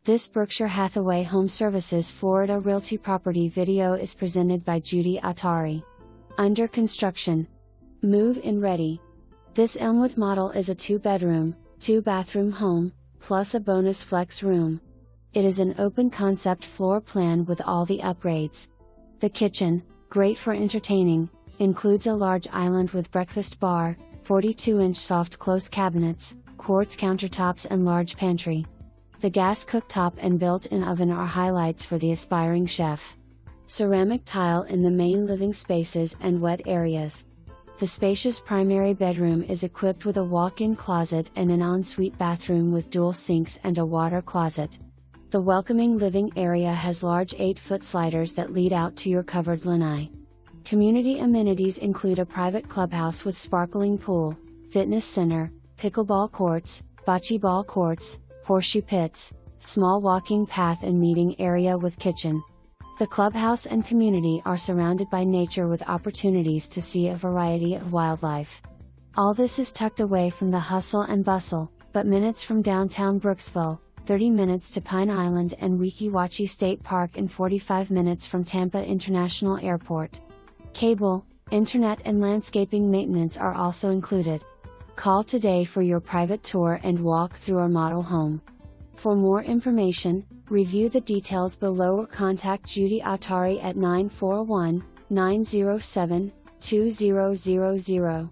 This Berkshire Hathaway HomeServices Florida Realty property video is presented by Judy Atari. Under construction. Move-in ready. This Elmwood model is a 2-bedroom, 2-bathroom home, plus a bonus flex room. It is an open concept floor plan with all the upgrades. The kitchen, great for entertaining, includes a large island with breakfast bar, 42-inch soft close cabinets, quartz countertops and large pantry. The gas cooktop and built-in oven are highlights for the aspiring chef. Ceramic tile in the main living spaces and wet areas. The spacious primary bedroom is equipped with a walk-in closet and an ensuite bathroom with dual sinks and a water closet. The welcoming living area has large 8-foot sliders that lead out to your covered lanai. Community amenities include a private clubhouse with sparkling pool, fitness center, pickleball courts, bocce ball courts, horseshoe pits, small walking path and meeting area with kitchen. The clubhouse and community are surrounded by nature with opportunities to see a variety of wildlife. All this is tucked away from the hustle and bustle, but minutes from downtown Brooksville, 30 minutes to Pine Island and Weeki Wachee State Park and 45 minutes from Tampa International Airport. Cable, internet and landscaping maintenance are also included. Call today for your private tour and walk through our model home. For more information, review the details below or contact Judy Atari at 941-907-2000.